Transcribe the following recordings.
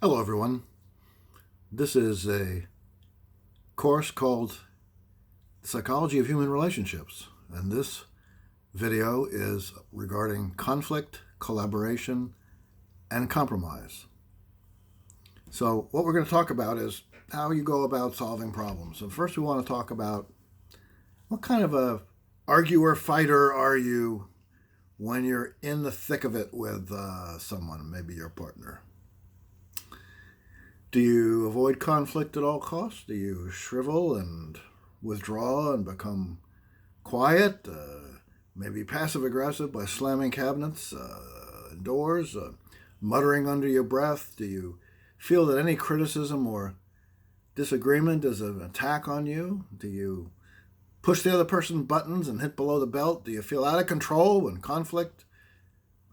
Hello, everyone. This is a course called Psychology of Human Relationships, and this video is regarding conflict, collaboration, and compromise. So what we're going to talk about is how you go about solving problems. And first we want to talk about what kind of a arguer, fighter are you when you're in the thick of it with someone, maybe your partner. Do you avoid conflict at all costs? Do you shrivel and withdraw and become quiet? Maybe passive-aggressive by slamming cabinets, doors, muttering under your breath? Do you feel that any criticism or disagreement is an attack on you? Do you push the other person's buttons and hit below the belt? Do you feel out of control when conflict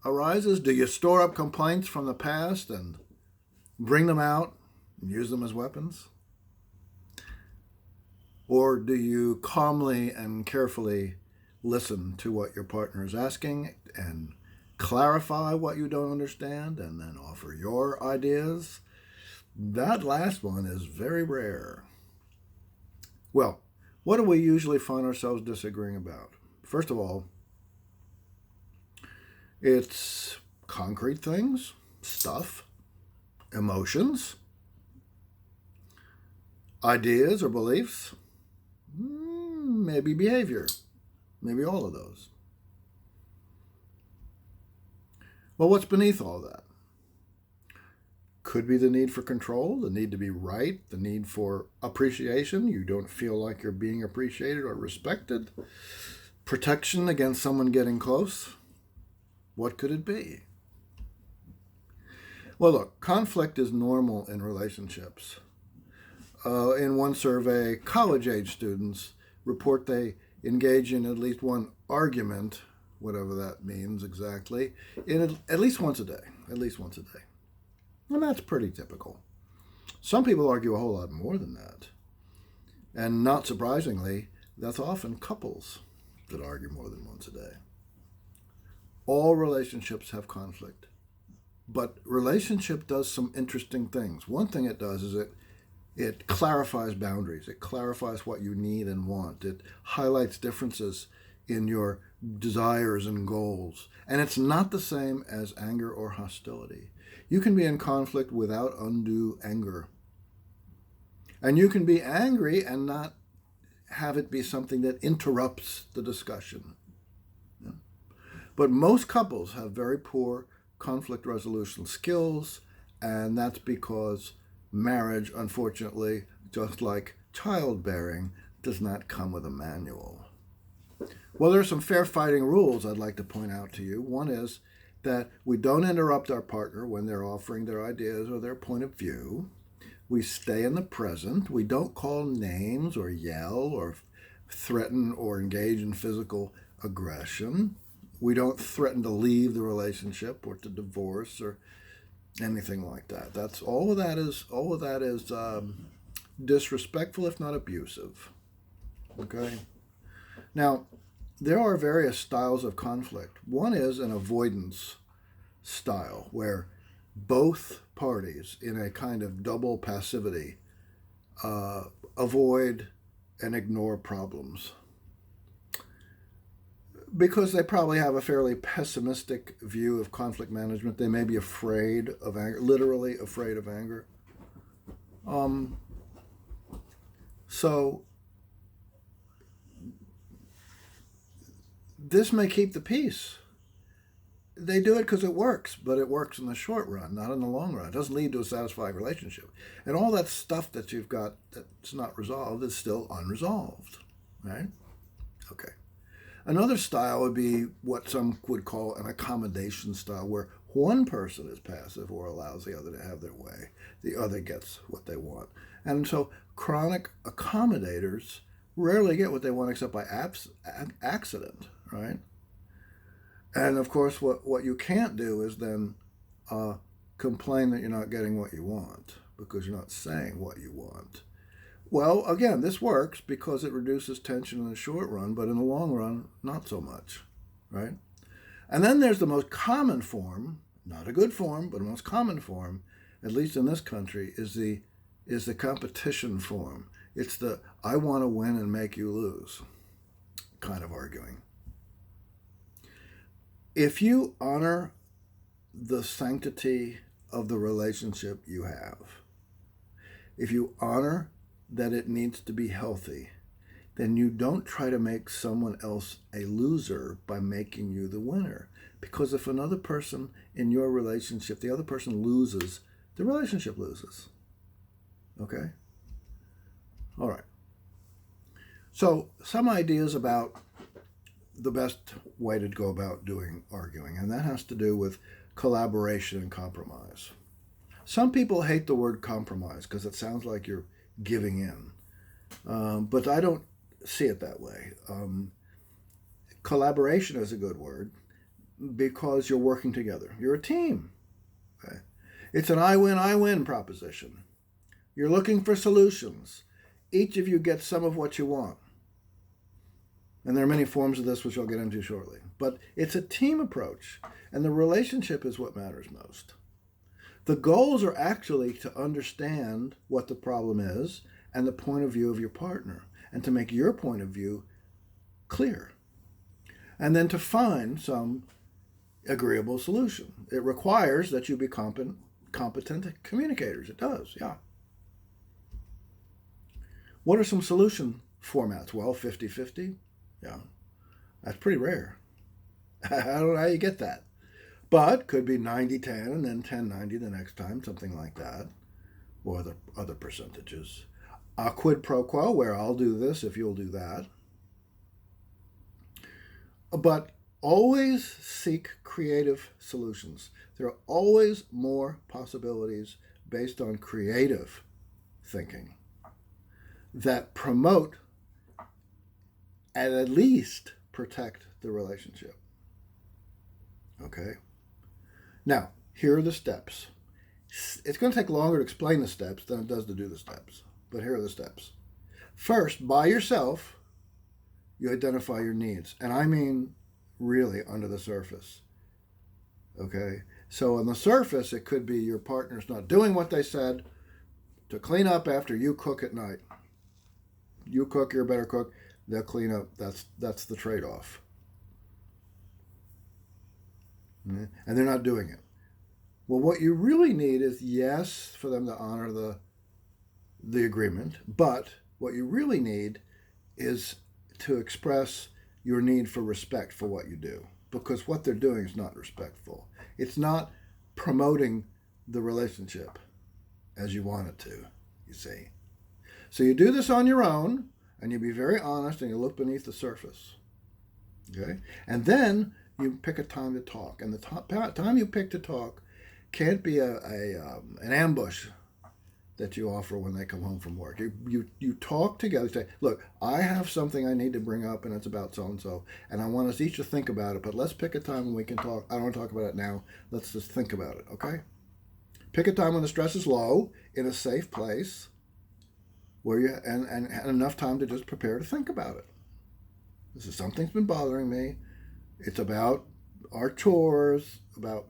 arises? Do you store up complaints from the past and bring them out and use them as weapons? Or do you calmly and carefully listen to what your partner is asking and clarify what you don't understand and then offer your ideas? That last one is very rare. Well, what do we usually find ourselves disagreeing about? First of all, it's concrete things, stuff, emotions, ideas or beliefs, maybe behavior, maybe all of those. Well, what's beneath all that? Could be the need for control, the need to be right, the need for appreciation. You don't feel like you're being appreciated or respected. Protection against someone getting close. What could it be? Well, look, conflict is normal in relationships. In one survey, college-age students report they engage in at least one argument, whatever that means exactly, at least once a day. At least once a day. And that's pretty typical. Some people argue a whole lot more than that. And not surprisingly, that's often couples that argue more than once a day. All relationships have conflict. But relationship does some interesting things. One thing it does is it clarifies boundaries. It clarifies what you need and want. It highlights differences in your desires and goals. And it's not the same as anger or hostility. You can be in conflict without undue anger. And you can be angry and not have it be something that interrupts the discussion. Yeah. But most couples have very poor conflict resolution skills, and that's because marriage, unfortunately, just like childbearing, does not come with a manual. Well, there are some fair fighting rules I'd like to point out to you. One is that we don't interrupt our partner when they're offering their ideas or their point of view. We stay in the present. We don't call names or yell or threaten or engage in physical aggression. We don't threaten to leave the relationship or to divorce or anything like that. That's all of that is disrespectful, if not abusive. Okay. Now, there are various styles of conflict. One is an avoidance style, where both parties, in a kind of double passivity, avoid and ignore problems because they probably have a fairly pessimistic view of conflict management. They may be afraid of anger, literally afraid of anger. So this may keep the peace. They do it because it works, but it works in the short run, not in the long run. It doesn't lead to a satisfying relationship. And all that stuff that you've got that's not resolved is still unresolved, right? Okay. Another style would be what some would call an accommodation style, where one person is passive or allows the other to have their way. The other gets what they want. And so chronic accommodators rarely get what they want except by accident, right? And of course, what you can't do is then complain that you're not getting what you want because you're not saying what you want. Well, again, this works because it reduces tension in the short run, but in the long run, not so much, right? And then there's the most common form, not a good form, but a most common form, at least in this country, is the competition form. It's the I want to win and make you lose kind of arguing. If you honor the sanctity of the relationship you have, if you honor that it needs to be healthy, then you don't try to make someone else a loser by making you the winner. Because if another person in your relationship, the other person loses, the relationship loses. Okay? All right. So, some ideas about the best way to go about doing arguing, and that has to do with collaboration and compromise. Some people hate the word compromise because it sounds like you're giving in. But I don't see it that way. Collaboration is a good word because you're working together. You're a team. Okay? It's an I win proposition. You're looking for solutions. Each of you gets some of what you want. And there are many forms of this which I'll get into shortly. But it's a team approach, and the relationship is what matters most. The goals are actually to understand what the problem is and the point of view of your partner, and to make your point of view clear. And then to find some agreeable solution. It requires that you be competent communicators. It does, yeah. What are some solution formats? Well, 50-50. Yeah, that's pretty rare. I don't know how you get that. But could be 90-10 and then 10-90 the next time, something like that. Or the other percentages. A quid pro quo, where I'll do this if you'll do that. But always seek creative solutions. There are always more possibilities based on creative thinking that promote and at least protect the relationship. Okay? Now, here are the steps. It's going to take longer to explain the steps than it does to do the steps, but here are the steps. First, by yourself, you identify your needs, and I mean really under the surface. Okay? So on the surface, it could be your partner's not doing what they said to clean up after you cook at night. You cook, you're a better cook. They'll clean up. That's the trade-off. And they're not doing it. Well, what you really need is, yes, for them to honor the agreement, but what you really need is to express your need for respect for what you do, because what they're doing is not respectful. It's not promoting the relationship as you want it to, you see. So you do this on your own, and you be very honest, and you look beneath the surface. Okay? And then you pick a time to talk. And the time you pick to talk can't be an ambush that you offer when they come home from work. You talk together, say, look, I have something I need to bring up, and it's about so-and-so, and I want us each to think about it, but let's pick a time when we can talk. I don't want to talk about it now. Let's just think about it, okay? Pick a time when the stress is low, in a safe place, where you and enough time to just prepare to think about it. This is something's been bothering me. It's about our chores, about,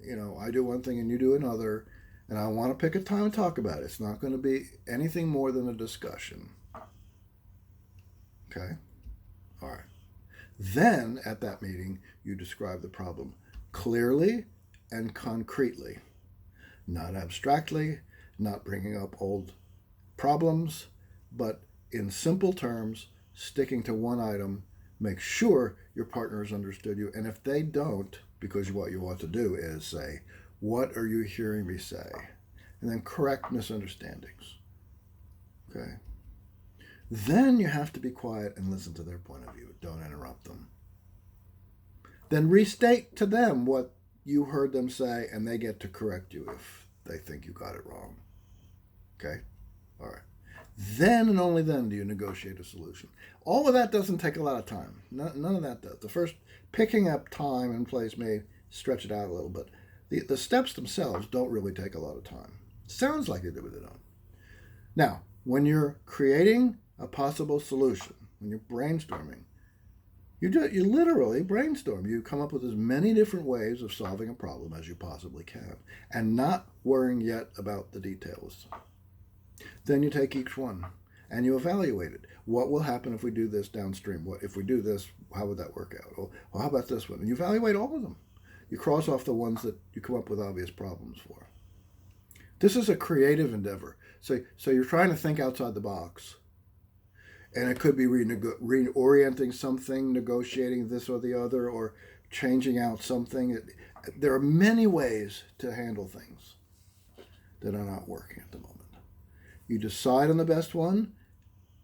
I do one thing and you do another, and I want to pick a time and talk about it. It's not going to be anything more than a discussion. Okay? All right. Then, at that meeting, you describe the problem clearly and concretely, not abstractly, not bringing up old problems, but in simple terms, sticking to one item. Make sure your partner has understood you, and if they don't, because what you want to do is say, what are you hearing me say? And then correct misunderstandings. Okay? Then you have to be quiet and listen to their point of view. Don't interrupt them. Then restate to them what you heard them say, and they get to correct you if they think you got it wrong. Okay? All right. Then and only then do you negotiate a solution. All of that doesn't take a lot of time. None of that does. The first picking up time and place may stretch it out a little bit. The steps themselves don't really take a lot of time. Sounds like they do, but they don't. Now, when you're creating a possible solution, when you're brainstorming, You literally brainstorm. You come up with as many different ways of solving a problem as you possibly can, and not worrying yet about the details. Then you take each one and you evaluate it. What will happen if we do this downstream? What if we do this? How would that work out? Well, how about this one? And you evaluate all of them. You cross off the ones that you come up with obvious problems for. This is a creative endeavor. So you're trying to think outside the box. And it could be reorienting something, negotiating this or the other, or changing out something. There are many ways to handle things that are not working at the moment. You decide on the best one,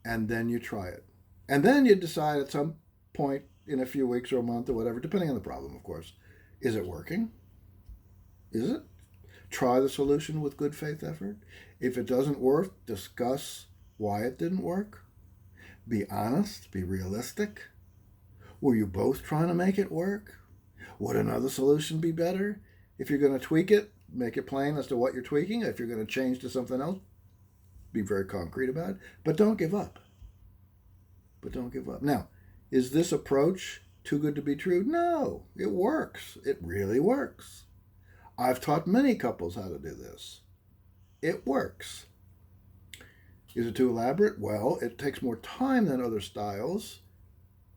and then you try it. And then you decide at some point in a few weeks or a month or whatever, depending on the problem, of course, is it working? Is it? Try the solution with good faith effort. If it doesn't work, discuss why it didn't work. Be honest, be realistic. Were you both trying to make it work? Would another solution be better? If you're going to tweak it, make it plain as to what you're tweaking. If you're going to change to something else, be very concrete about it. But don't give up. Now, is this approach too good to be true? No, it works. It really works. I've taught many couples how to do this. It works. Is it too elaborate? Well, it takes more time than other styles,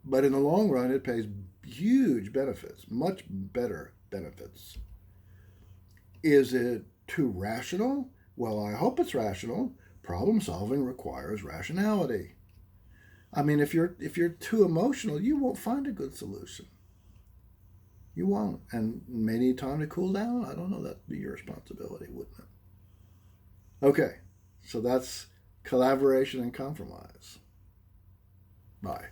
but in the long run, it pays huge benefits, much better benefits. Is it too rational? Well, I hope it's rational. Problem solving requires rationality. I mean, if you're too emotional, you won't find a good solution. You won't. And may need time to cool down. I don't know. That'd be your responsibility, wouldn't it? Okay, so that's collaboration and compromise. Bye.